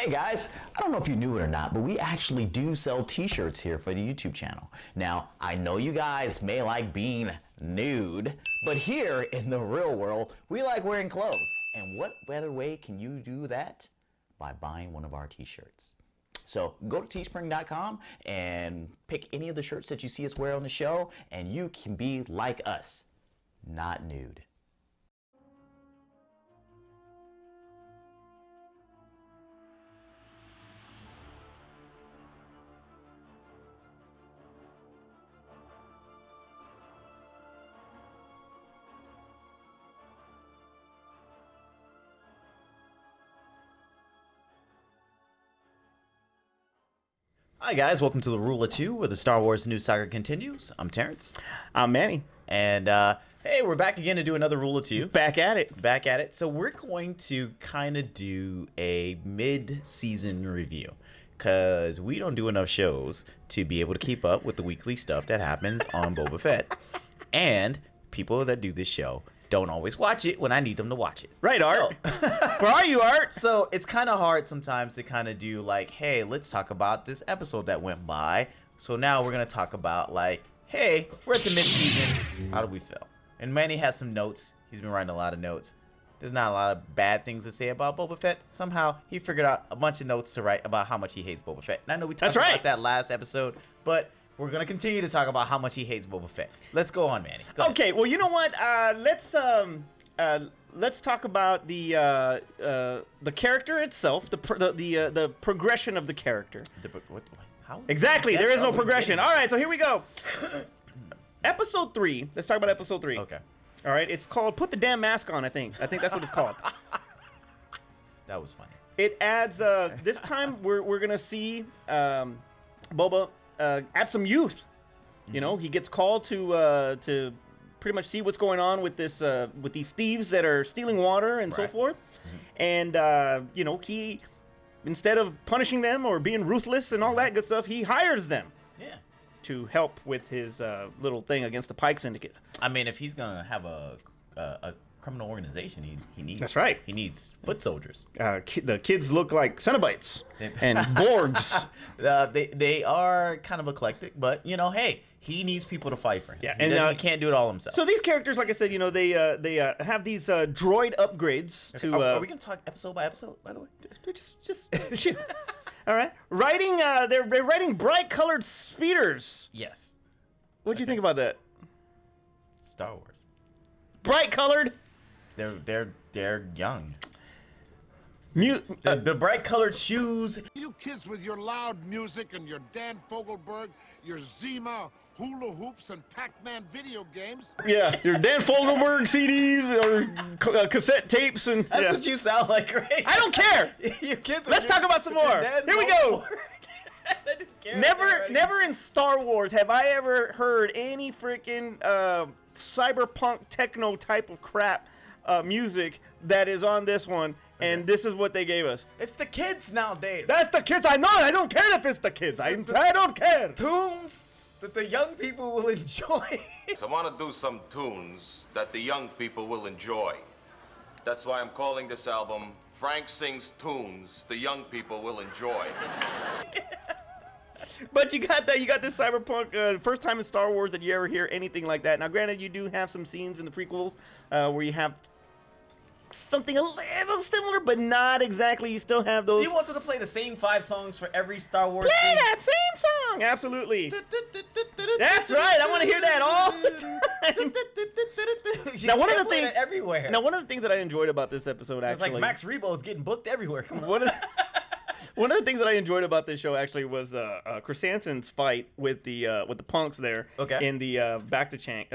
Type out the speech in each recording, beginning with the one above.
Hey guys, I don't know if you knew it or not, but we actually do sell t-shirts here for the YouTube channel. Now, I know you guys may like being nude, but here in the real world, we like wearing clothes. And what better way can you do that? By buying one of our t-shirts. So go to teespring.com and pick any of the shirts that you see us wear on the show, and you can be like us, not nude. Hi guys, welcome to the Rule of Two, where the Star Wars news saga continues. I'm Terrence. I'm Manny. And hey, we're back again to do another Rule of Two. Back at it. Back at it. So we're going to kind of do a mid-season review, because we don't do enough shows to be able to keep up with the weekly stuff that happens on Boba Fett. And people that do this show don't always watch it when I need them to watch it. Right, Art. Where are you, Art? So it's kind of hard sometimes to kind of do like, hey, let's talk about this episode that went by. So now we're going to talk about like, hey, we're at the mid-season. How do we feel? And Manny has some notes. He's been writing a lot of notes. There's not a lot of bad things to say about Boba Fett. Somehow he figured out a bunch of notes to write about how much he hates Boba Fett. And I know we talked about that last episode, but we're going to continue to talk about how much he hates Boba Fett. Let's go on, Manny. Go okay, well, you know what? Let's talk about the character itself, the progression of the character. How? Exactly. There is no progression. All right, so here we go. Episode 3. Let's talk about episode 3. Okay. All right, it's called "Put the Damn Mask On." I think that's what it's called. That was funny. It adds. This time we're gonna see Boba add some youth. You know, he gets called to pretty much see what's going on with this with these thieves that are stealing water and so forth. And you know, he, instead of punishing them or being ruthless and all that good stuff, he hires them. Yeah. To help with his little thing against the Pike Syndicate. I mean, if he's gonna have a criminal organization, he needs. That's right. He needs foot soldiers. The kids look like Cenobites and Borgs. They are kind of eclectic, but you know, hey, he needs people to fight for him. Yeah, he can't do it all himself. So these characters, like I said, you know, they have these droid upgrades to. Are we gonna talk episode by episode, by the way? Just all right. They're writing bright-colored speeders. Yes. What do you think about that? Star Wars. Bright-colored. They're young. The bright-colored shoes. You kids with your loud music and your Dan Fogelberg, your Zima, hula hoops, and Pac-Man video games. Yeah, your Dan Fogelberg CDs or cassette tapes and. That's what you sound like, right? I don't care. You kids. Let's talk about some more. Here we go. Never in Star Wars have I ever heard any freaking cyberpunk techno type of crap music that is on this one. And this is what they gave us. It's the kids nowadays. That's the kids. I know. I don't care if it's the kids. I don't care. Tunes that the young people will enjoy. So I want to do some tunes that the young people will enjoy. That's why I'm calling this album Frank Sings Tunes the Young People Will Enjoy. But you got that. You got this cyberpunk. First time in Star Wars that you ever hear anything like that. Now, granted, you do have some scenes in the prequels where you have something a little similar, but not exactly. You still have those. You want them to play the same 5 songs for every Star Wars Play theme? that same song. Absolutely. That's right. I want to hear that all the time. Now, one of the things everywhere. Now, one of the things that I enjoyed about this episode, actually, it's like Max Rebo's getting booked everywhere. One of the things that I enjoyed about this show actually was Chris Hansen's fight with the punks there in the back to tank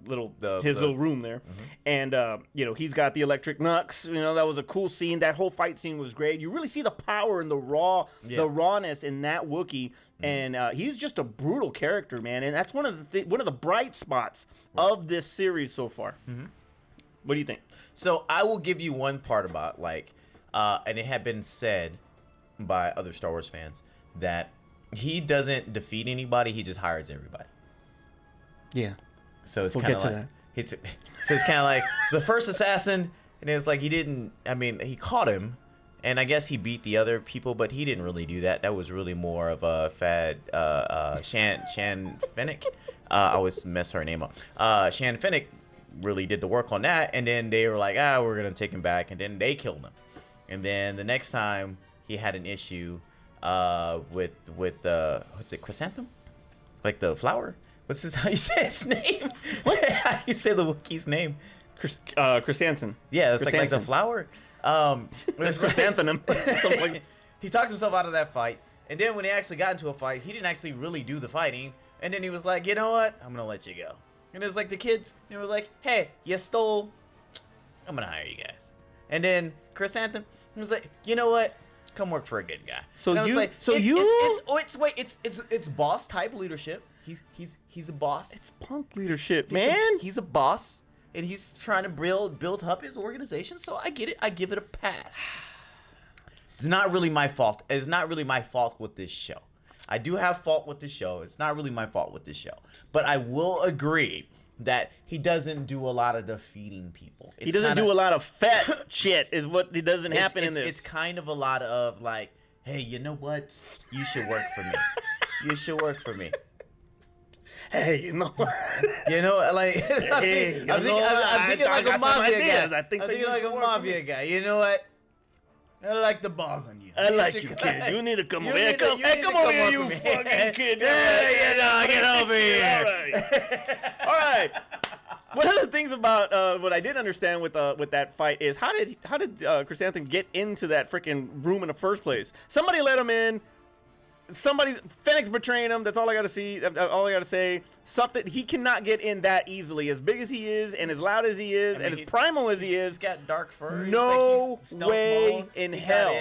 little room there, and you know, he's got the electric knucks. You know, that was a cool scene. That whole fight scene was great. You really see the power and the rawness in that Wookiee, and he's just a brutal character, man. And that's one of the bright spots of this series so far. What do you think? So I will give you one part about and it had been said by other Star Wars fans that he doesn't defeat anybody; he just hires everybody. Yeah. So it's kind of like so it's kind of like the first assassin, and it was like he didn't. I mean, he caught him, And I guess he beat the other people, but he didn't really do that. That was really more of a Shan Fennec. I always mess her name up. Shan Fennec really did the work on that, and then they were like, we're gonna take him back, and then they killed him. And then the next time he had an issue with what's it, chrysanthemum, like the flower. What's this? How you say his name? What? How you say the Wookiee's name? Chrysanthemum. Yeah, it's like the flower. Chrysanthemum. He talked himself out of that fight, and then when he actually got into a fight, he didn't actually really do the fighting. And then he was like, you know what? I'm gonna let you go. And it was like the kids. They were like, hey, you stole. I'm gonna hire you guys. And then Chrysanthemum was like, you know what? Come work for a good guy. It's boss type leadership. He's a boss. It's punk leadership, man. He's a boss, and he's trying to build up his organization. So I get it. I give it a pass. It's not really my fault. It's not really my fault with this show. I do have fault with this show. It's not really my fault with this show. But I will agree that he doesn't do a lot of defeating people. He doesn't do a lot of fat shit is what doesn't happen in this. It's kind of a lot of like, hey, you know what? You should work for me. You should work for me. Hey, you know what? You know, like, I'm thinking like a mafia guy. I'm thinking like a mafia guy. You know what? I like the balls on you. I like you, kid. You need to come over here. Come over here, you fucking kid. Yeah, get over here. All right. One of the things about what I did understand with that fight is how did Chrysanthemum get into that freaking room in the first place? Somebody let him in. Fennec's betraying him. That's all I gotta see. All I gotta say. Something he cannot get in that easily. As big as he is, and as loud as he is, and as primal as he is. He's got dark fur. No way in hell.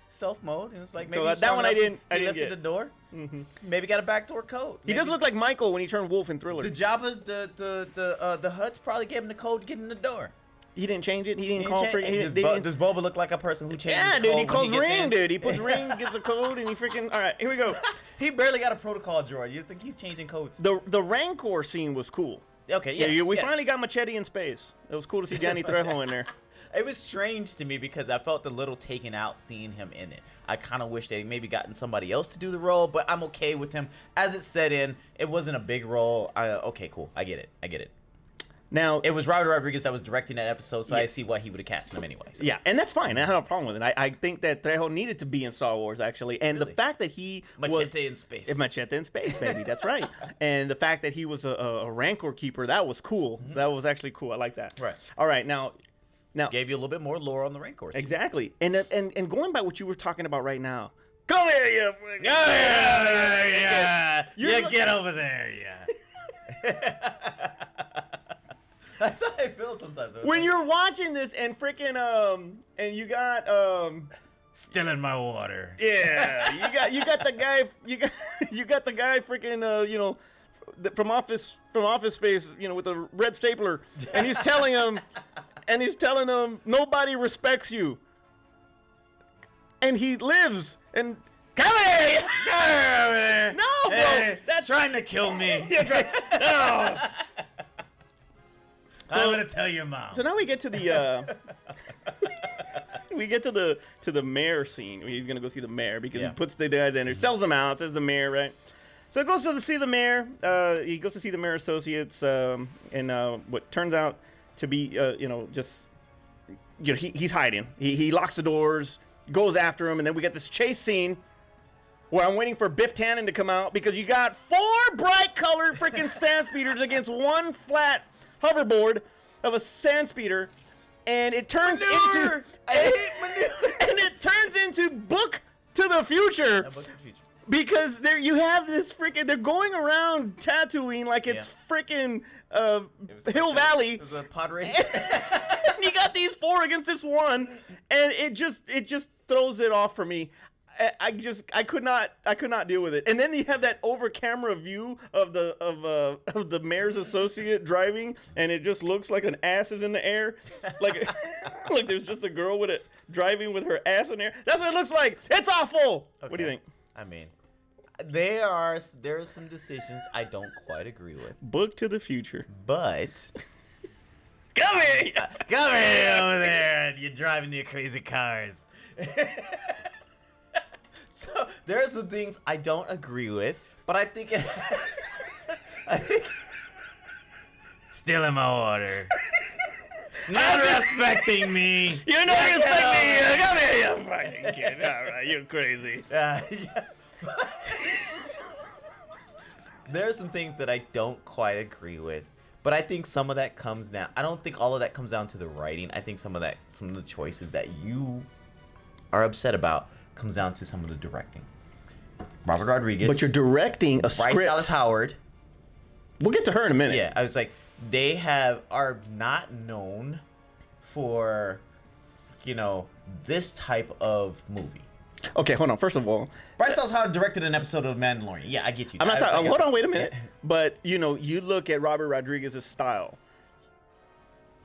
Stealth mode. It was like maybe so that one I didn't lifted get. The door. Mm-hmm. Maybe got a backdoor code. He does look like Michael when he turned wolf in Thriller. The Jabba's the Hutts probably gave him the code to get in the door. He didn't change it. He didn't call for it. Does Boba look like a person who changes the code? Yeah, dude. He calls ring, dude. He puts ring, gets the code, and he freaking. All right, here we go. He barely got a protocol droid. You think he's changing codes? The Rancor scene was cool. Okay, yes. We finally got Machete in space. It was cool to see Danny Trejo in there. It was strange to me because I felt a little taken out seeing him in it. I kind of wish they maybe gotten somebody else to do the role, but I'm okay with him. As it set in, it wasn't a big role. Okay, cool. I get it. Now, it was Robert Rodriguez that was directing that episode, so yes. I see why he would have cast him anyway. So. Yeah, and that's fine. I have no problem with it. I think that Trejo needed to be in Star Wars, actually. And really? The fact that he Machete in space. Machete in space, baby. That's right. And the fact that he was a Rancor keeper, that was cool. Mm-hmm. That was actually cool. I like that. Right. All right, now gave you a little bit more lore on the Rancor. Exactly. And going by what you were talking about right now. Come here, you. You get over there, yeah. That's how I feel sometimes. When you're watching this and freaking and you got still in my water. Yeah, you got the guy you got the guy freaking from Office Space, with the red stapler, and he's telling him nobody respects you. And he lives and come here! No, bro, that's trying to kill me. No. I'm gonna tell your mom. So now we get to the to the mayor scene. He's gonna go see the mayor because he puts the guys in there, sells them out, says the mayor, right? So he goes to see the mayor. He goes to see the mayor associates, and what turns out to be he's hiding. He locks the doors, goes after him, and then we get this chase scene where I'm waiting for Biff Tannen to come out because you got 4 bright colored freaking sand speeders against 1 flat hoverboard of a sand speeder, and it turns into it turns into Book to the Future. Book to the Future. Because there you have this freaking, they're going around Tatooine like it's freaking Hill Valley. It was a pod race. And you got these 4 against this 1, and it just throws it off for me. I could not deal with it. And then you have that over camera view of the mayor's associate driving, and it just looks like an ass is in the air, like there's just a girl with it driving with her ass in the air. That's what it looks like. It's awful. Okay. What do you think? I mean, there are some decisions I don't quite agree with. Book to the Future, but. Come here over there. You're driving your crazy cars. So there's some things I don't agree with, but I think it has. I think stealing my order, not respecting me. You're not respecting me. Come here, you fucking kid. All right, you're crazy. Yeah. There's some things that I don't quite agree with, but I think some of that comes down. I don't think all of that comes down to the writing. I think some of the choices that you are upset about comes down to some of the directing. Robert Rodriguez. But you're directing a Bryce script. Dallas Howard. We'll get to her in a minute. Yeah, I was like, they are not known for, this type of movie. Okay, hold on. First of all, Bryce Dallas Howard directed an episode of Mandalorian. Yeah, I get you. I'm not talking. Hold on, wait a minute. Yeah. But you look at Robert Rodriguez's style.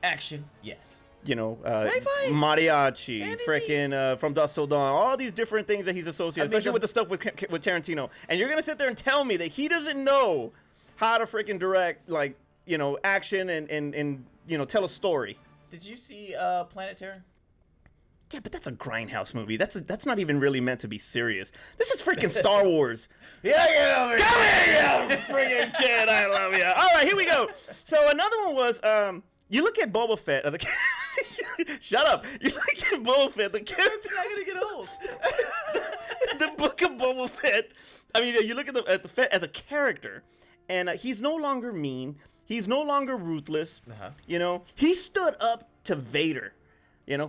Action, yes. Sci-fi? Mariachi, Fantasy? freaking From Dusk Till Dawn, all these different things that he's associated, especially with the stuff with Tarantino. And you're gonna sit there and tell me that he doesn't know how to freaking direct, action and tell a story. Did you see Planet Terror? Yeah, but that's a grindhouse movie. That's not even really meant to be serious. This is freaking Star Wars. Yeah, get over Come here, you freaking kid. I love you. All right, here we go. So another one was you look at Boba Fett. Shut up. You look at Boba Fett. The character's not gonna get old. The book of Boba Fett. I mean, you look at the Fett as a character, and he's no longer mean. He's no longer ruthless. Uh-huh. He stood up to Vader.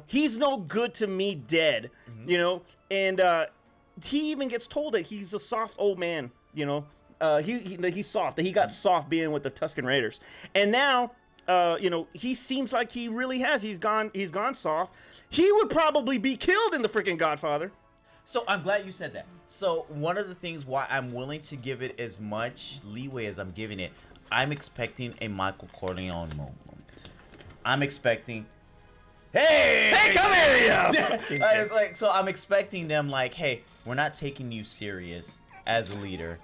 He's no good to me dead. Mm-hmm. And he even gets told that he's a soft old man. He's soft. That he got soft being with the Tusken Raiders. And now, he seems like he really has. He's gone soft. He would probably be killed in the freaking Godfather. So I'm glad you said that. So one of the things why I'm willing to give it as much leeway as I'm giving it, I'm expecting a Michael Corleone moment. I'm expecting, hey, come here, yeah. So I'm expecting them like, hey, we're not taking you serious as a leader,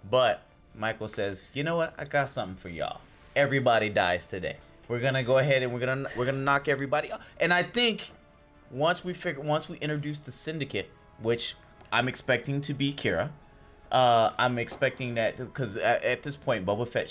but Michael says, you know what? I got something for y'all. Everybody dies today. We're gonna go ahead and we're gonna knock everybody off. And I think once we introduce the Syndicate, which I'm expecting to be Kira. I'm expecting that because at this point, Darth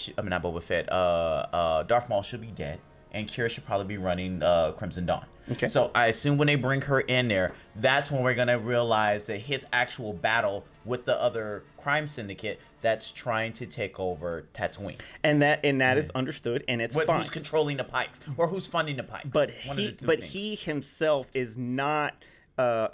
Maul should be dead, and Kira should probably be running Crimson Dawn. Okay. So I assume when they bring her in there, that's when we're gonna realize that his actual battle with the other crime syndicate that's trying to take over Tatooine. And that is understood, and it's fine. Who's controlling the Pikes or who's funding the Pikes? But he himself is not.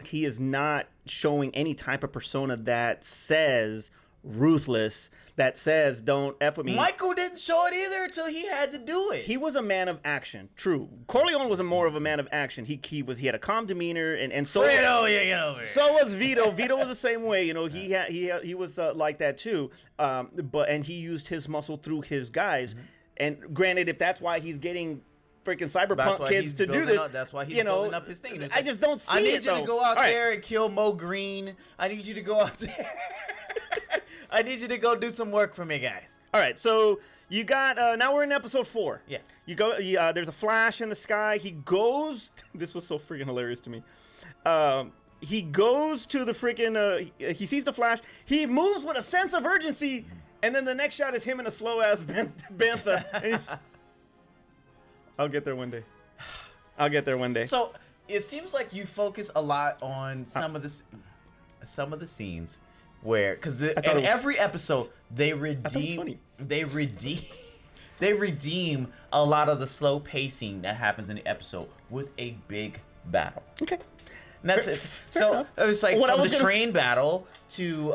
He is not showing any type of persona that says ruthless, that says don't F with me. Michael didn't show it either until he had to do it. He was a man of action. True. Corleone was more of a man of action. He had a calm demeanor, and so Fredo, yeah, get over here. So was Vito. Vito was the same way. He was like that too. But he used his muscle through his guys. Mm-hmm. And granted, if that's why he's getting freaking cyberpunk kids to do this. That's why he's building up his thing. I just don't see it. I need you to go out there right. and kill Mo Green. I need you to go out there. I need you to go do some work for me, guys. All right, so you got now we're in episode 4. Yeah. You go. There's a flash in the sky. He goes. This was so freaking hilarious to me. He goes to the freaking. He sees the flash. He moves with a sense of urgency, and then the next shot is him in a slow ass bantha. And he's, I'll get there one day. I'll get there one day. So it seems like you focus a lot on some of the scenes where, because in every episode they redeem a lot of the slow pacing that happens in the episode with a big battle. Okay. And that's it. So it was like from the train battle to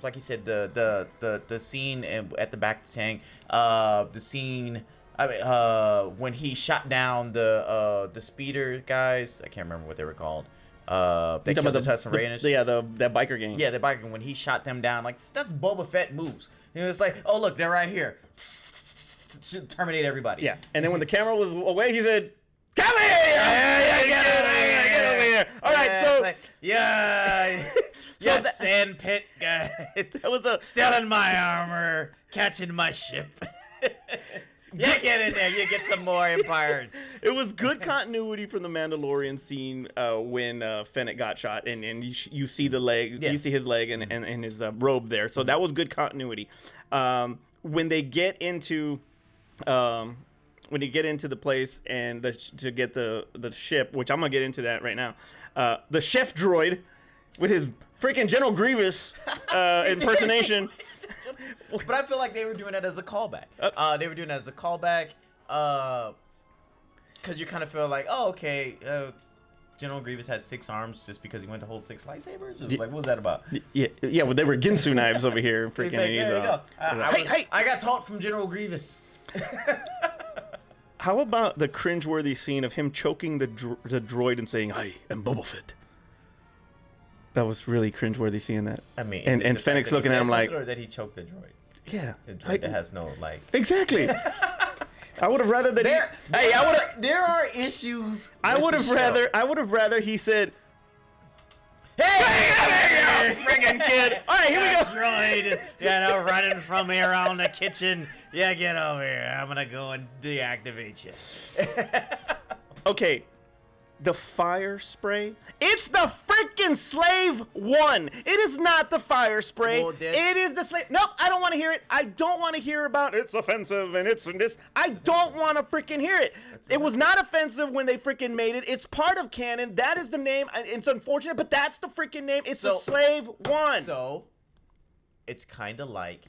like you said the scene at the back of the tank, the scene. I mean, when he shot down the speeder guys, I can't remember what they were called. They killed the Tusken Raiders. That biker gang. Yeah, the biker gang. When he shot them down, like that's Boba Fett moves. It was like, oh look, they're right here. Terminate everybody. Yeah, and then when the camera was away, he said, "Come here! Yeah, get over here! All right, so like, sand pit guys. That was stealing my armor, catching my ship." Yeah, get in there. You get some more empires. It was good continuity from the Mandalorian scene when Fennec got shot, and you see the leg, you see his leg and his robe there. So that was good continuity. When they get into the place and to get the ship, which I'm gonna get into that right now, the chef droid with his freaking General Grievous impersonation. But I feel like they were doing that as a callback. They were doing that as a callback because you kind of feel like, oh, okay, General Grievous had 6 arms just because he went to hold 6 lightsabers? It was like, what was that about? Yeah, well, they were Ginsu knives over here. Freaking, like, there you go. Hey! I got taught from General Grievous. How about the cringeworthy scene of him choking the droid and saying, "I am Boba Fett"? That was really cringeworthy seeing that. I mean, and Fennec's looking at him like, or that he choked the droid. Yeah, The droid that has no like. Exactly. I would have rather that. There are issues. I would have rather he said, Hey, friggin' kid. All right, here we go. Droid, running from here around the kitchen. Yeah, get over here. I'm gonna go and deactivate you. Okay, the fire spray. It's the freaking Slave One. It is not the fire spray. Well, it is the slave. Nope, I don't want to hear it. I don't want to hear about it's offensive and it's this. I don't want to freaking hear it. It was not offensive when they freaking made it. It's part of canon. That is the name. It's unfortunate, but that's the freaking name. It's the Slave One. So, it's kind of like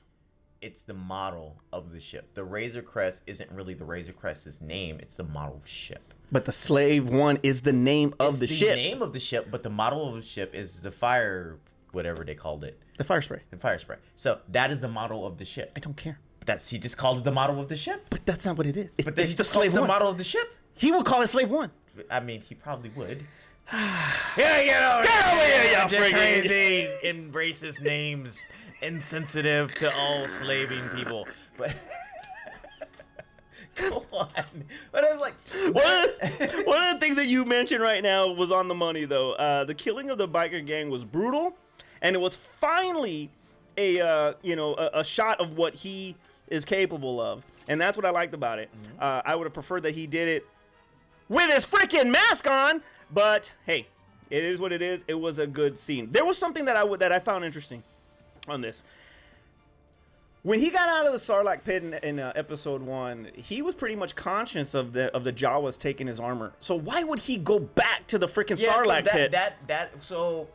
it's the model of the ship. The Razor Crest isn't really the Razor Crest's name. It's the model of ship. But the Slave One is the name of the ship. It's the name of the ship, but the model of the ship is the fire, whatever they called it. The fire spray. The fire spray. So that is the model of the ship. I don't care. He just called it the model of the ship. But that's not what it is. But then he just called it the model of the ship. He would call it Slave One. I mean, he probably would. Get over here, you Just crazy, and racist names, insensitive to all slaving people. But go on. But I was like, one of the things that you mentioned right now was on the money, though. The killing of the biker gang was brutal, and it was finally a shot of what he is capable of, and that's what I liked about it. I would have preferred that he did it with his freaking mask on, but hey, it is what it is. It was a good scene. There was something that I found interesting on this. When he got out of the Sarlacc pit in episode 1, he was pretty much conscious of the Jawas taking his armor. So why would he go back to the freaking Sarlacc pit? So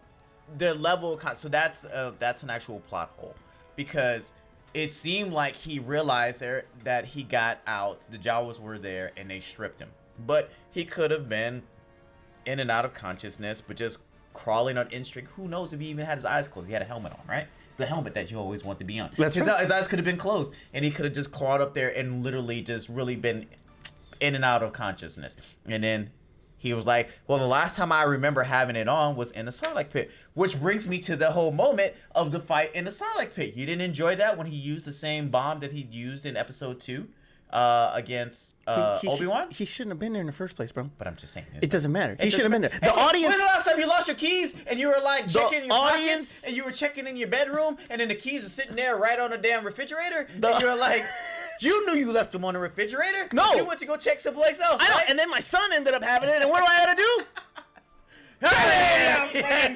the level, so that's an actual plot hole, because it seemed like he realized that he got out, the Jawas were there, and they stripped him. But he could have been in and out of consciousness, but just crawling on instinct. Who knows if he even had his eyes closed? He had a helmet on, right? The helmet that you always want to be on. His eyes could have been closed, and he could have just clawed up there and literally just really been in and out of consciousness. And then he was like, well, the last time I remember having it on was in the Sarlacc pit, which brings me to the whole moment of the fight in the Sarlacc pit. You didn't enjoy that when he used the same bomb that he used in episode 2 against Obi-Wan? He shouldn't have been there in the first place, bro. But I'm just saying. It doesn't matter. He should have been there. The audience. When the last time you lost your keys and you were like checking your pockets and you were checking in your bedroom and then the keys were sitting there right on the damn refrigerator and you were like, you knew you left them on the refrigerator. No. You went to go check someplace else. I know. Right? And then my son ended up having it. And what do I have to do?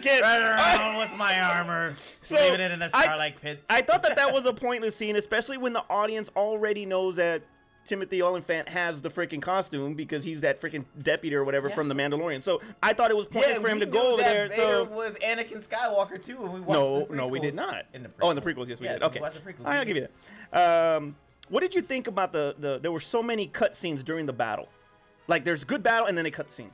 Kid. Run around with my armor, leaving it in a Sarlacc pit. I thought that was a pointless scene, especially when the audience already knows that Timothy Olyphant has the freaking costume because he's that freaking deputy or whatever from the Mandalorian. So I thought it was pointless for him to go over there. Vader was Anakin Skywalker too, and we watched no, we did not. In the prequels, yes, we did. Okay, watched the prequels. All right, I'll give you that. What did you think about there were so many cutscenes during the battle? Like there's good battle and then a cutscene.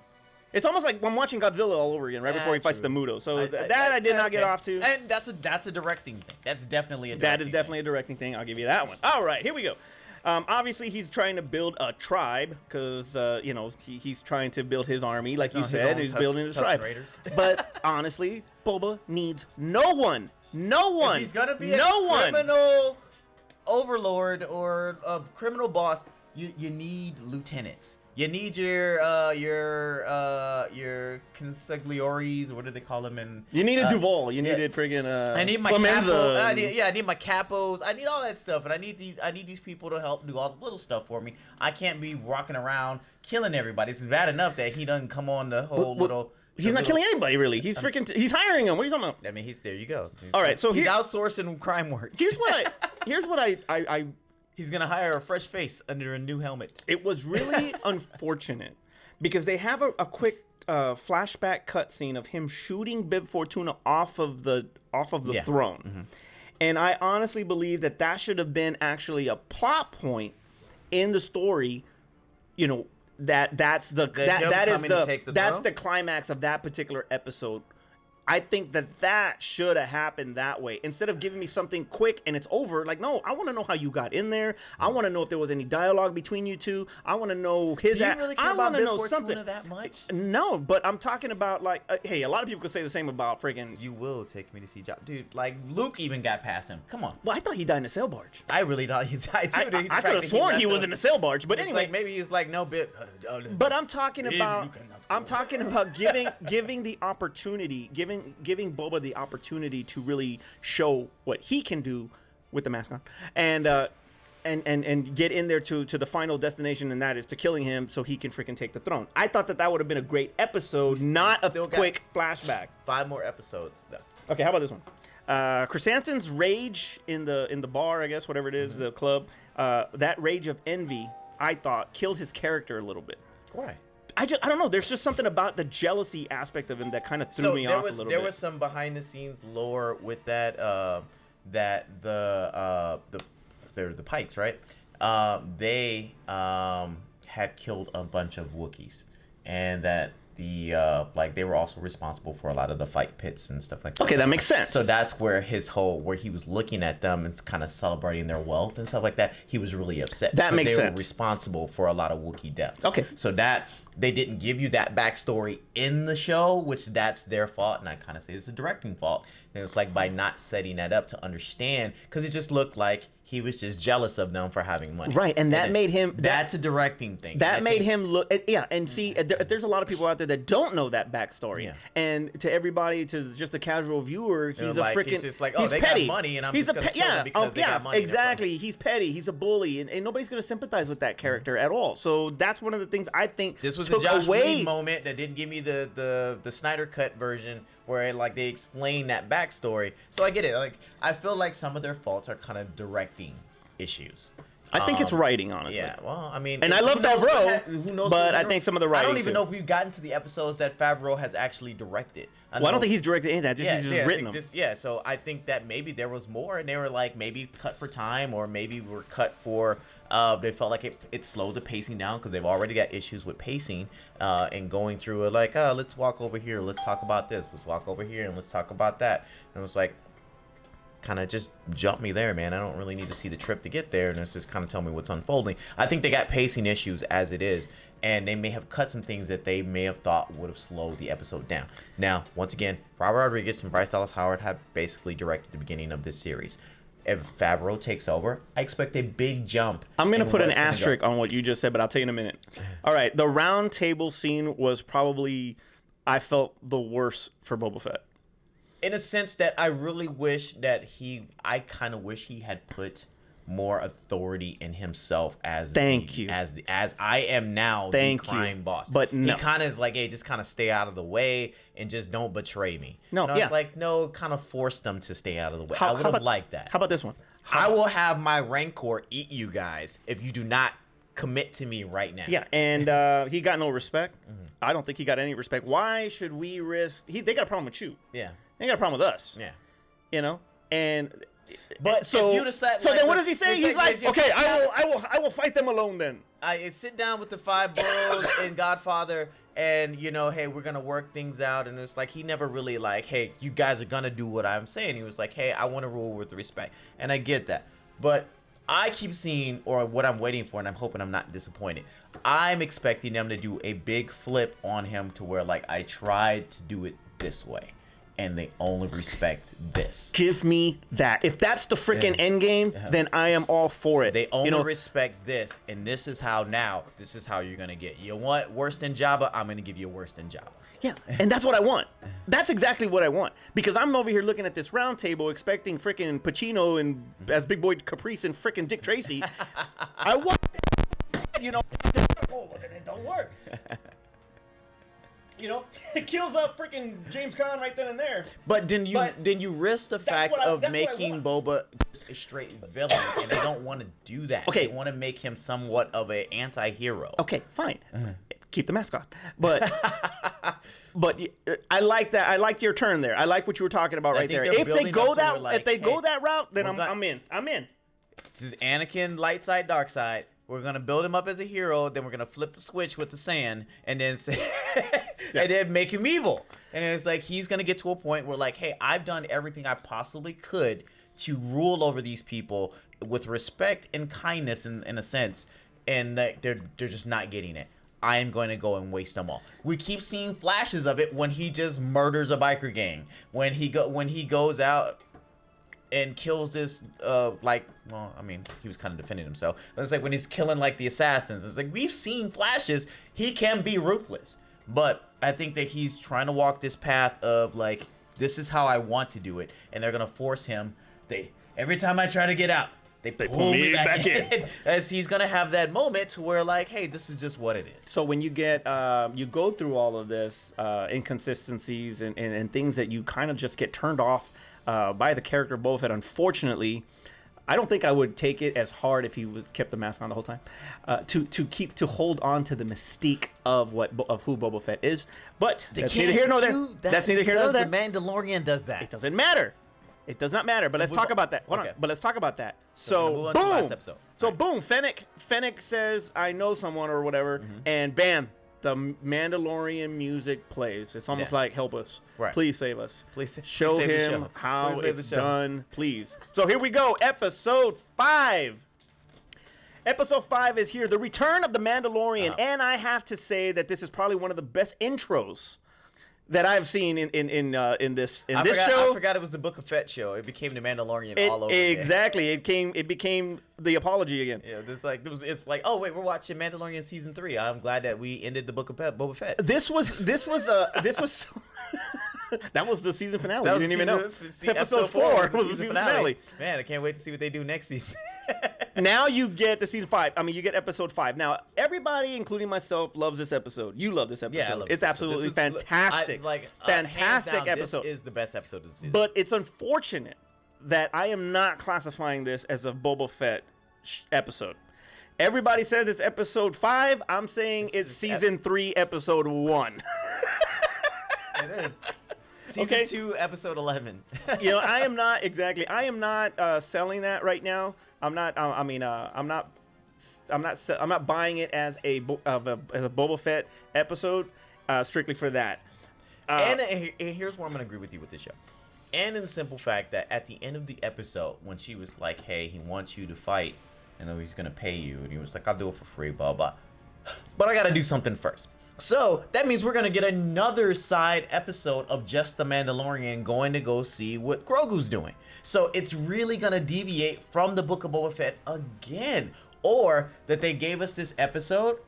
It's almost like I'm watching Godzilla all over again right before he fights the Muto. So I did not get off to. And that's a directing thing. That's definitely a directing That is definitely a directing thing. I'll give you that one. All right, here we go. Obviously, he's trying to build a tribe because, he's trying to build his army. Like you said, he's building a tribe. But honestly, Boba needs no one. No one. If he's going to be a criminal overlord or a criminal boss, you need lieutenants. You need your consigliores. What do they call them? And You needed Duval. You needed friggin' I need my Clemenza capo. I and- need my capos. I need all that stuff, and I need these people to help do all the little stuff for me. I can't be walking around killing everybody. It's bad enough that he doesn't come on the whole little. He's not killing anybody, really. He's freaking. He's hiring him. What are you talking about? I mean, there you go. All right, so he's here- outsourcing crime work. Here's what I He's gonna hire a fresh face under a new helmet. It was really unfortunate because they have a quick flashback cutscene of him shooting Bib Fortuna off of the throne, Mm-hmm. and I honestly believe that should have been actually a plot point in the story. You know that's the climax of that particular episode. I think that should have happened that way. Instead of giving me something quick and it's over, like, no, I want to know how you got in there. I want to know if there was any dialogue between you two. I want to know his... Do you really care I about want to Bib know Fortuna something. that much? No, but I'm talking about, like, hey, a lot of people could say the same about friggin'... You will take me to see Job. Dude, like, Luke even got past him. Come on. Well, I thought he died in a sail barge. I really thought he died, too. I could have sworn he was in a sail barge, but It's anyway... like, maybe he was like, no, Bib... But I'm talking about giving the opportunity, giving Boba the opportunity to really show what he can do with the mask on, and get in there to the final destination, and that is to killing him so he can freaking take the throne. I thought that would have been a great episode, not a quick flashback. 5 more episodes, though. Okay, how about this one? Chrysanthemum's rage in the bar, I guess, whatever it is, the club. That rage of envy, I thought, killed his character a little bit. Why? I don't know. There's just something about the jealousy aspect of him that kind of threw me off a little bit. There was some behind the scenes lore with that that the Pikes, right? They had killed a bunch of Wookiees, and that they were also responsible for a lot of the fight pits and stuff like that. Okay, that makes sense. So that's where where he was looking at them and kind of celebrating their wealth and stuff like that. He was really upset. That makes sense. They were responsible for a lot of Wookiee deaths. Okay. So that they didn't give you that backstory in the show, which that's their fault, and I kind of say it's a directing fault. And it's like by not setting that up to understand, because it just looked like he was just jealous of them for having money. Right, and that made him... That's a directing thing. That made him look... Yeah, and see, there's a lot of people out there that don't know that backstory. Yeah. And to everybody, to just a casual viewer, he's a freaking... He's just like, oh, they petty. got money, and I'm just going to kill them because they got money. Exactly. He's petty. He's a bully, and nobody's going to sympathize with that character at all. So that's one of the things I think this was took a Josh away... Whedon moment that didn't give me the Snyder Cut version where like they explain that backstory. So I get it. Like I feel like some of their faults are kind of directing issues. I think it's writing, honestly. Yeah, well, I mean... And I love Favreau, who knows but I think some of the writing, I don't even know if we've gotten to the episodes that Favreau has actually directed. I don't think he's directed anything. He's just written them. So I think that maybe there was more, and they were like maybe cut for time, or maybe were cut for... they felt like it slowed the pacing down because they've already got issues with pacing and going through it like, let's walk over here, let's talk about this, let's walk over here, and let's talk about that. And it was like... kind of just jump me there, man. I don't really need to see the trip to get there, and it's just kind of tell me what's unfolding. I think they got pacing issues as it is, and they may have cut some things that they may have thought would have slowed the episode down. Now, once again, Robert Rodriguez and Bryce Dallas Howard have basically directed the beginning of this series. If Favreau takes over, I expect a big jump. I'm going to put an asterisk on what you just said, but I'll tell you in a minute. All right, the round table scene was probably, I felt, the worst for Boba Fett. In a sense that I really wish that I kind of wish he had put more authority in himself as as I am now the crime boss. But no. He kind of is like, hey, just kind of stay out of the way and just don't betray me. It's like, no, kind of force them to stay out of the way. I would have liked that. How about this one? I will have my Rancor eat you guys if you do not commit to me right now. Yeah, and he got no respect. Mm-hmm. I don't think he got any respect. Why should we risk... They got a problem with you. Yeah. They got a problem with us. Yeah. You know? And... But so, if you decide, so then what does he say? He's like, okay, I will fight them alone then. I sit down with the 5 boroughs and Godfather, and hey, we're gonna work things out. And it's like he never really like, hey, you guys are gonna do what I'm saying. He was like, hey, I want to rule with respect, and I get that. But I keep seeing, or what I'm waiting for, and I'm hoping I'm not disappointed. I'm expecting them to do a big flip on him to where like I tried to do it this way. and they only respect this. Give me that. If that's the freaking end game, then I am all for it. They only respect this, and this is how you're gonna get. You want worse than Jabba? I'm gonna give you worse than Jabba. Yeah, and that's what I want. That's exactly what I want. Because I'm over here looking at this round table expecting freaking Pacino and as Big Boy Caprice and freaking Dick Tracy. I want that, you know. Oh, it don't work. You know, it kills up freaking James Caan right then and there. But then you risk the fact of making Boba a straight villain, and they don't want to do that. Okay. They want to make him somewhat of an anti-hero. Okay, fine. Keep the mask on. But I like that. I like your turn there. I like what you were talking about right there. If they go that route, then I'm in. I'm in. This is Anakin light side, dark side. We're gonna build him up as a hero, then we're gonna flip the switch with the sand, and then say, and then make him evil. And it's like he's gonna get to a point where like, hey, I've done everything I possibly could to rule over these people with respect and kindness in a sense, and that they're just not getting it. I am going to go and waste them all. We keep seeing flashes of it when he just murders a biker gang, when he goes out and kills this he was kind of defending himself. But it's like when he's killing like the assassins. It's like we've seen flashes. He can be ruthless, but I think that he's trying to walk this path of like, this is how I want to do it, and they're gonna force him. Every time I try to get out, they pull me back in. As he's gonna have that moment to where like, hey, this is just what it is. So when you get you go through all of this inconsistencies and things that you kind of just get turned off by the character of Boba Fett, unfortunately, I don't think I would take it as hard if he was kept the mask on the whole time. To hold on to the mystique of who Boba Fett is, but that's neither here nor there. That's neither here nor there. The Mandalorian does that. It doesn't matter. It does not matter. But let's talk about that. Hold on. But let's talk about that. So boom. Boom. Fennec says, "I know someone" or whatever, and bam, the Mandalorian music plays. It's almost like, help us. Right. Please save us. Please show him how it's done. Please. So here we go. Episode 5. Episode 5 is here. The Return of the Mandalorian. And I have to say that this is probably one of the best intros that I've seen in this show. I forgot it was the Book of Fett show. It became the Mandalorian all over again. Exactly. It became the apology again. Yeah, it's like, oh wait, we're watching Mandalorian season 3. I'm glad that we ended the Book of Boba Fett. This was that was the season finale. You didn't even know. Episode 4 was the season finale. Man, I can't wait to see what they do next season. Now you get the season 5. I mean, you get episode 5. Now, everybody, including myself, loves this episode. You love this episode. Yeah, I love it's absolutely fantastic. Fantastic episode. This is the best episode of the season. But it's unfortunate that I am not classifying this as a Boba Fett episode. Everybody says it's episode 5. I'm saying it's season 3, episode 1. It is. Season 2, episode 11. You know, I am not selling that right now. I'm not buying it as a Boba Fett episode strictly for that. And here's where I'm gonna agree with you with this show. And in the simple fact that at the end of the episode, when she was like, "Hey, he wants you to fight, and he's gonna pay you," and he was like, "I'll do it for free, blah blah," but I gotta do something first. So that means we're gonna get another side episode of just the Mandalorian going to go see what Grogu's doing. So it's really gonna deviate from the Book of Boba Fett again, or that they gave us this episode,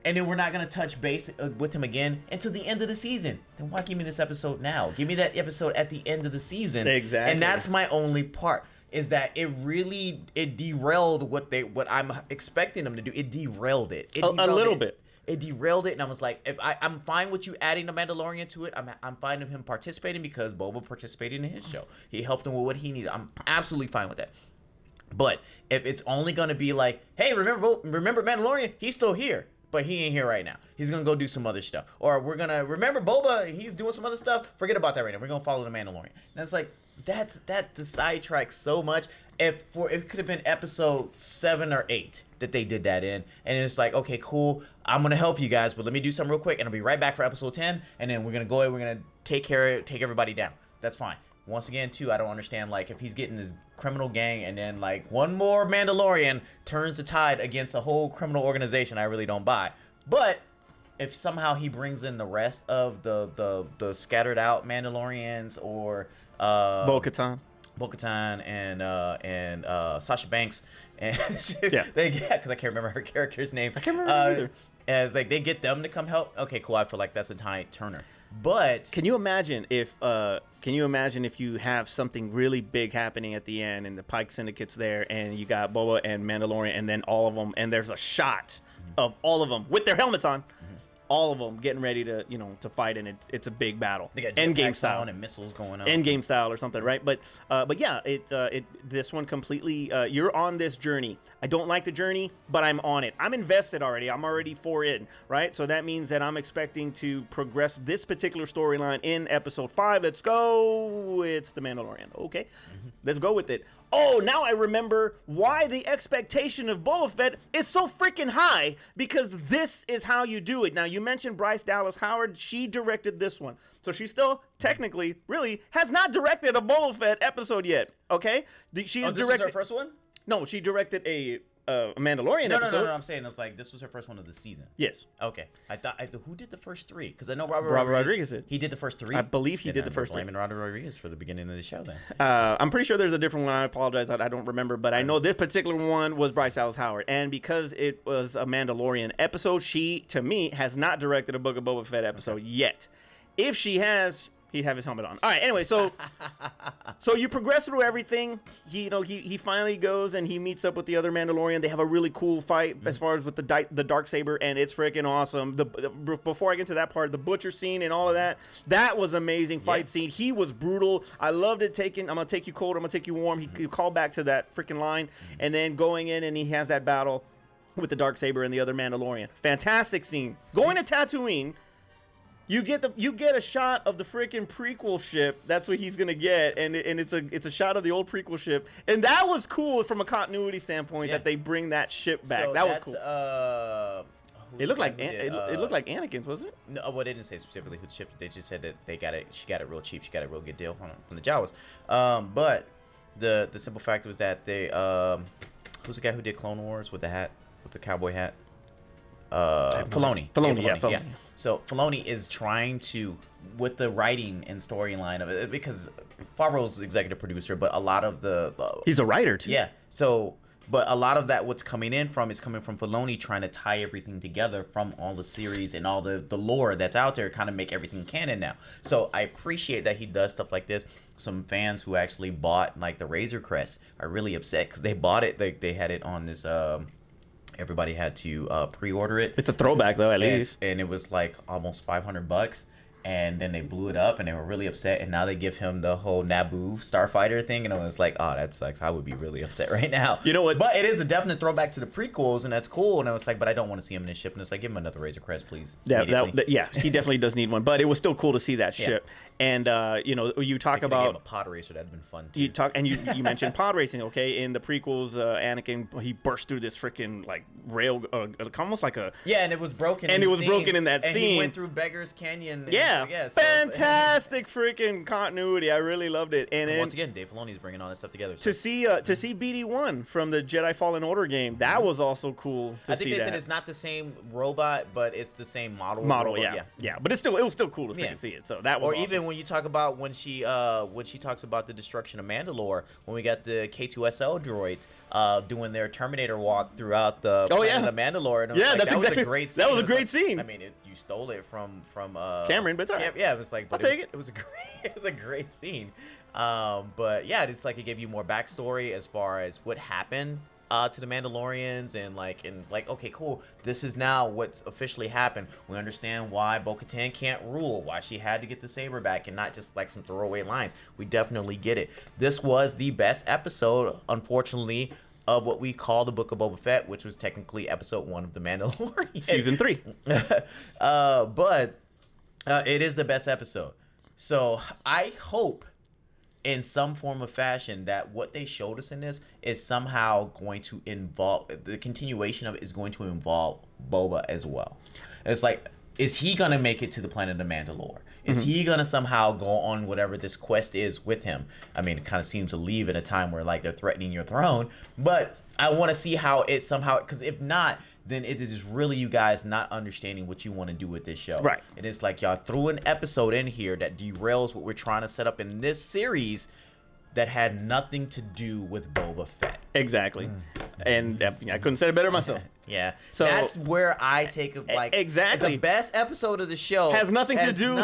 and then we're not gonna touch base with him again until the end of the season. Then why give me this episode now? Give me that episode at the end of the season. Exactly. And that's my only part. Is that it derailed what I'm expecting them to do. It derailed it. A little bit. It derailed it, and I was like, I'm fine with you adding the Mandalorian to it. I'm fine with him participating because Boba participated in his show. He helped him with what he needed. I'm absolutely fine with that. But if it's only going to be like, hey, remember Mandalorian? He's still here, but he ain't here right now. He's going to go do some other stuff. Or we're going to remember Boba, he's doing some other stuff. Forget about that right now. We're going to follow the Mandalorian. And it's like, that the sidetrack so much. It could have been episode 7 or 8 that they did that in, and it's like, okay, cool, I'm gonna help you guys, but let me do something real quick, and I'll be right back for episode 10, and then we're gonna take everybody down. That's fine. Once again, too, I don't understand, like, if he's getting this criminal gang, and then like one more Mandalorian turns the tide against a whole criminal organization, I really don't buy. But if somehow he brings in the rest of the scattered out Mandalorians or Bo-Katan. Bo-Katan and Sasha Banks, and Yeah. they get, because I can't remember her character's name. I can't remember either. As like they get them to come help. Okay, cool. I feel like that's a Ty Turner. But Can you imagine if you have something really big happening at the end and the Pike Syndicate's there and you got Boba and Mandalorian and then all of them and there's a shot of all of them with their helmets on, all of them getting ready to fight, and it's a big battle. they got Endgame jetpacks style. on and missiles going on. Endgame style or something, right? But yeah, this one completely. You're on this journey. I don't like the journey, but I'm on it. I'm invested already. I'm already in, right? So that means that I'm expecting to progress this particular storyline in episode 5. Let's go. It's the Mandalorian. Okay, let's go with it. Oh, now I remember why the expectation of Boba Fett is so freaking high, because this is how you do it. Now, you mentioned Bryce Dallas Howard. She directed this one. So she still technically really has not directed a Boba Fett episode yet, okay? She has this directed was her first one? No, she directed a Mandalorian episode. No. I'm saying it's like this was her first one of the season. Yes. Okay. I thought who did the first 3? Because I know Robert Rodriguez did. He did the first 3. I believe he Then did the I'm first 3. blaming Robert Rodriguez for the beginning of the show then. I'm pretty sure there's a different one. I apologize. I don't remember. But I know this particular one was Bryce Dallas Howard. And because it was a Mandalorian episode, she, to me, has not directed a Book of Boba Fett episode yet. If she has, he'd have his helmet on. All right. Anyway, so you progress through everything. He finally goes and he meets up with the other Mandalorian. They have a really cool fight as far as with the Darksaber, and it's freaking awesome. Before I get to that part, the butcher scene and all of that was amazing fight scene. He was brutal. I loved it. I'm gonna take you cold. I'm gonna take you warm. He called back to that freaking line, and then going in and he has that battle with the Darksaber and the other Mandalorian. Fantastic scene. Going to Tatooine. You get a shot of the freaking prequel ship. That's what he's gonna get, and it's a shot of the old prequel ship, and that was cool from a continuity standpoint that they bring that ship back. So that was cool. It looked like it looked like Anakin's, wasn't it? No, well, they didn't say specifically who the ship. They just said that they got it. She got it real cheap. She got a real good deal from the Jawas. But the simple fact was that they who's the guy who did Clone Wars with the hat, with the cowboy hat? Filoni. Filoni. So Filoni is trying to, with the writing and storyline of it, because Favreau's the executive producer, but a lot of the He's a writer too. yeah. So, but a lot of that what's coming from Filoni trying to tie everything together from all the series and all the lore that's out there, kind of make everything canon now. So I appreciate that he does stuff like this. Some fans who actually bought like the Razor Crest are really upset because they bought it. They had it on this. Everybody had to pre-order it. It's a throwback though, at least. And it was like almost $500. And then they blew it up and they were really upset. And now they give him the whole Naboo starfighter thing. And I was like, oh, that sucks. I would be really upset right now. You know what? But it is a definite throwback to the prequels, and that's cool. And I was like, but I don't want to see him in this ship. And it's like, give him another Razor Crest, please. Yeah, he definitely does need one. But it was still cool to see that ship. And you talk about a pod racer. That'd been fun too. You mentioned pod racing. Okay, in the prequels, Anakin, he burst through this freaking like rail, almost like a and it was broken. And it was broken in that and scene. He went through Beggar's Canyon. Fantastic freaking continuity. I really loved it. And once again, Dave Filoni's bringing all this stuff together. To see BD-1 from the Jedi Fallen Order game, that was also cool. I think they said it's not the same robot, but it's the same model. Yeah. But it was still cool to see it. So that was. Or awesome. even when you talk about when she talks about the destruction of Mandalore, when we got the K2SO droids doing their Terminator walk throughout the planet of Mandalore. And that was a great scene. That was a great scene. I mean, you stole it from Cameron, but it's all right. Yeah, it was like, I'll take it. It was a great scene. But yeah, it's like it gave you more backstory as far as what happened to the Mandalorians, and okay, cool. This is now what's officially happened. We understand why Bo-Katan can't rule, why she had to get the saber back, and not just like some throwaway lines. We definitely get it. This was the best episode, unfortunately, of what we call the Book of Boba Fett, which was technically episode 1 of The Mandalorian. Season 3. But it is the best episode. So I hope in some form of fashion that what they showed us in this is somehow going to involve, the continuation of it is going to involve Boba as well. It's like, is he going to make it to the planet of Mandalore? Is he going to somehow go on whatever this quest is with him? I mean, it kind of seems to leave in a time where like they're threatening your throne, but I want to see how it somehow, because if not, then it is really you guys not understanding what you want to do with this show. Right. And it's like y'all threw an episode in here that derails what we're trying to set up in this series that had nothing to do with Boba Fett. Exactly. And I couldn't say it better myself. Yeah. So that's where I take it, like, exactly. the best episode of the show Has nothing to do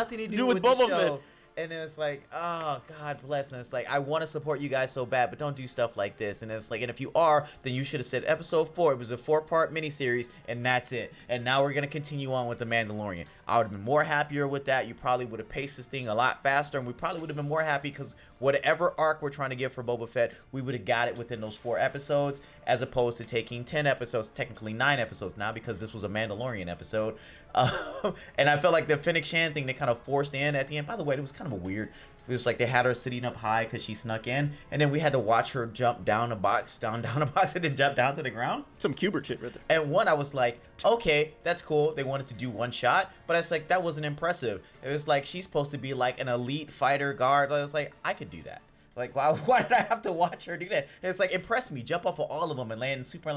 with Boba the show. Fett. And it's like, oh, God bless. And it's like, I want to support you guys so bad, but don't do stuff like this. And it's like, and if you are, then you should have said episode 4. It was a 4-part miniseries, and that's it. And now we're going to continue on with The Mandalorian. I would have been more happier with that. You probably would have paced this thing a lot faster, and we probably would have been more happy because whatever arc we're trying to give for Boba Fett, we would have got it within those 4 episodes, as opposed to taking 10 episodes, technically 9 episodes now, because this was a Mandalorian episode. And I felt like the Fennec Shan thing they kind of forced in at the end. By the way, it was kind of a weird. It was like they had her sitting up high because she snuck in, and then we had to watch her jump down a box, down a box, and then jump down to the ground. Some Kubert shit right there. And one, I was like, okay, that's cool. They wanted to do one shot, but it's like that wasn't impressive. It was like she's supposed to be like an elite fighter guard. I was like, I could do that. Like, why did I have to watch her do that? It's like, impress me. Jump off of all of them and land in super.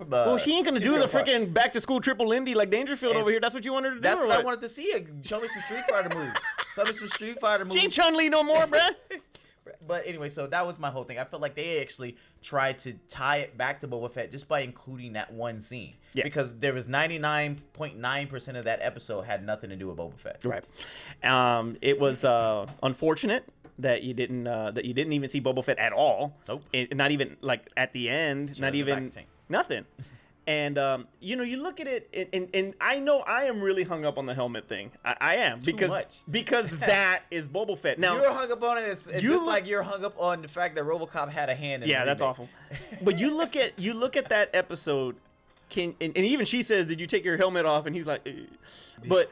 Well, she ain't gonna do the freaking back to school triple Lindy like Dangerfield over here. That's what you wanted to do. That's or what I wanted to see. Show me some Street Fighter moves. Show me some Street Fighter moves. She ain't Chun-Li no more, bruh. But anyway, so that was my whole thing. I felt like they actually tried to tie it back to Boba Fett just by including that one scene. Yeah. Because there was 99.9% of that episode had nothing to do with Boba Fett. Right. It was unfortunate that you didn't even see Boba Fett at all. Nope. Not even like at the end. She not was in the even back tank. nothing. And you look at it, and I know I am really hung up on the helmet thing. I am because that is Boba Fett. Now You're hung up on it. It's just like you're hung up on the fact that RoboCop had a hand in it. Yeah, that's awful. But you look at that episode. And even she says, "Did you take your helmet off?" And he's like, but.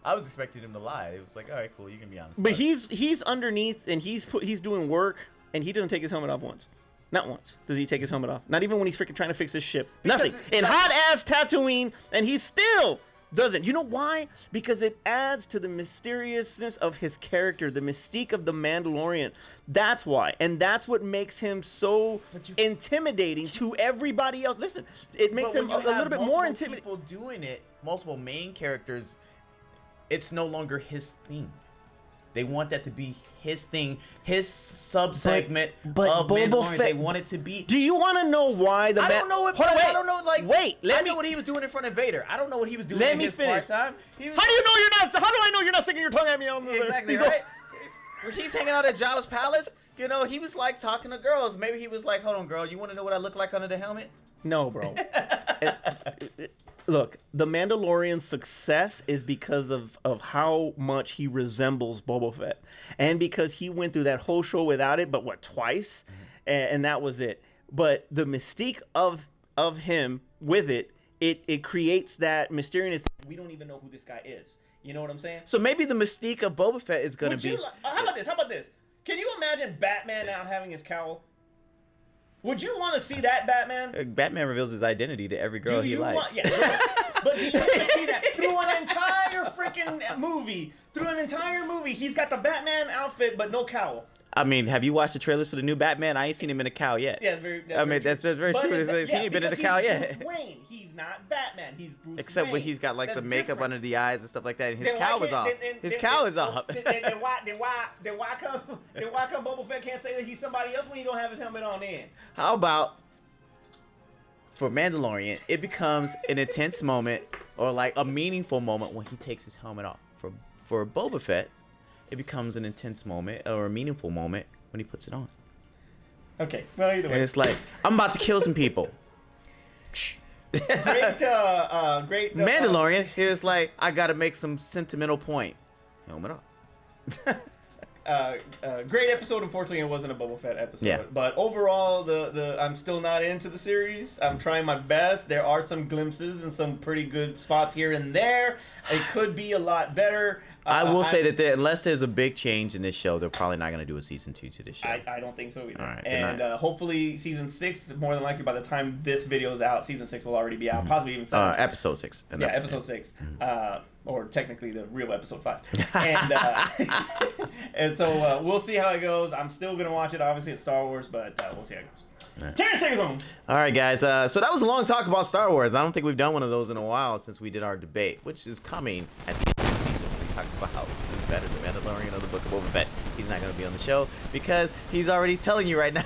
I was expecting him to lie. It was like, all right, cool, you can be honest. But he's underneath and he's doing work and he doesn't take his helmet off once. Not once does he take his helmet off. Not even when he's freaking trying to fix his ship. Nothing. In hot ass Tatooine, and he still doesn't. You know why? Because it adds to the mysteriousness of his character, the mystique of the Mandalorian. That's why. And that's what makes him so intimidating to everybody else. Listen, it makes him a little bit more intimidating. People doing it, multiple main characters, it's no longer his thing. They want that to be his thing, his sub-segment of Mandalorian. Fett, they want it to be. Do you want to know why the? I don't know what. I don't know. Like, wait. I know what he was doing in front of Vader. I don't know what he was doing in his part-time. How do you know you're not? How do I know you're not sticking your tongue at me on the? Exactly right. When he's hanging out at Jabba's palace, he was like talking to girls. Maybe he was like, "Hold on, girl, you want to know what I look like under the helmet?" No, bro. Look, the Mandalorian's success is because of how much he resembles Boba Fett. And because he went through that whole show without it, but twice? Mm-hmm. And that was it. But the mystique of him with it creates that mysteriousness. We don't even know who this guy is. You know what I'm saying? So maybe the mystique of Boba Fett is going to be... How about this? Can you imagine Batman not having his cowl? Would you want to see that Batman? Batman reveals his identity to every girl he likes. But do you want to see that through an entire freaking movie? Through an entire movie, he's got the Batman outfit, but no cowl. I mean, have you watched the trailers for the new Batman? I ain't seen him in a cowl yet. Yeah, that's very true. He ain't been in a cowl yet. Bruce Wayne. He's not Batman. He's Bruce Except Wayne. when he's got like the makeup different. under the eyes and stuff like that. And his cowl is off. His cowl is off. Then why come Boba Fett can't say that he's somebody else when he don't have his helmet on then? How about for Mandalorian, it becomes an intense moment or like a meaningful moment when he takes his helmet off. For Boba Fett, it becomes an intense moment or a meaningful moment when he puts it on. Okay, well either way. And it's like, I'm about to kill some people. Great. Mandalorian, here's like, I gotta make some sentimental point. Helmet off. Great episode. Unfortunately, it wasn't a Boba Fett episode. Yeah. But overall, I'm still not into the series. I'm trying my best. There are some glimpses and some pretty good spots here and there. It could be a lot better. I will say that unless there's a big change in this show, they're probably not going to do a season 2 to this show. I don't think so either. All right, and hopefully season 6, more than likely by the time this video is out, season 6 will already be out. Possibly even 7. Episode 6. Yeah, episode 6. Or technically the real episode 5. And And so we'll see how it goes. I'm still gonna watch it. Obviously, it's Star Wars, but we'll see how it goes. Terrence, take us home. All right, guys. So that was a long talk about Star Wars. I don't think we've done one of those in a while since we did our debate, which is coming at the end of the season. We talked about which is better, The Mandalorian or the Book of Boba Fett. He's not going to be on the show because he's already telling you right now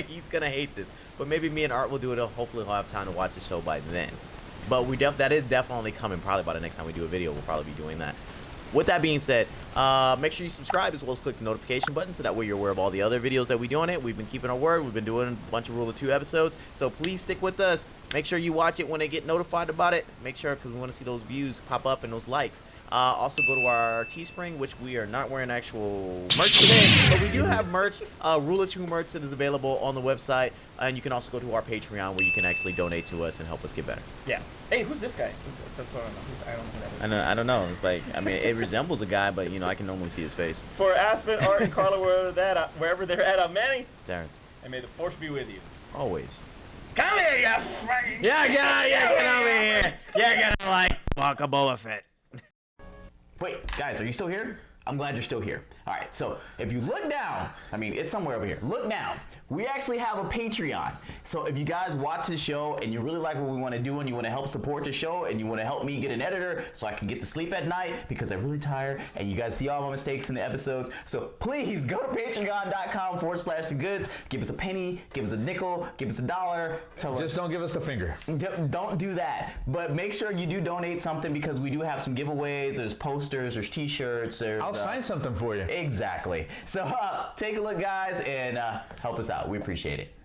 he's going to hate this. But maybe me and Art will do it. Hopefully, he'll have time to watch the show by then. But that is definitely coming. Probably by the next time we do a video, we'll probably be doing that. With that being said, make sure you subscribe as well as click the notification button so that way you're aware of all the other videos that we do on it. We've been keeping our word. We've been doing a bunch of Rule of 2 episodes. So please stick with us. Make sure you watch it when they get notified about it. Make sure, because we want to see those views pop up and those likes. Also go to our Teespring, which we are not wearing actual merch today, but we do have merch, Rule of 2 merch that is available on the website. And you can also go to our Patreon where you can actually donate to us and help us get better. Yeah. Hey, who's this guy? That's what I don't know who that is. I don't know. It's like, I mean, it resembles a guy, but, I can normally see his face. For Aspen, Art, and Carla, wherever they're at, I'm Manny. Terrence. And may the force be with you. Always. Come here, you fucking... Yeah, get over here. You're gonna like Book of Boba Fett. Wait, guys, are you still here? I'm glad you're still here. All right, so if you look down, it's somewhere over here. Look down. We actually have a Patreon. So if you guys watch the show and you really like what we want to do and you want to help support the show and you want to help me get an editor so I can get to sleep at night because I'm really tired and you guys see all my mistakes in the episodes. So please go to patreon.com/thegoods. Give us a penny, give us a nickel, give us $1. Just don't give us the finger. Don't do that. But make sure you do donate something because we do have some giveaways. There's posters, there's t-shirts. I'll sign something for you. Exactly. So take a look, guys, and help us out. We appreciate it.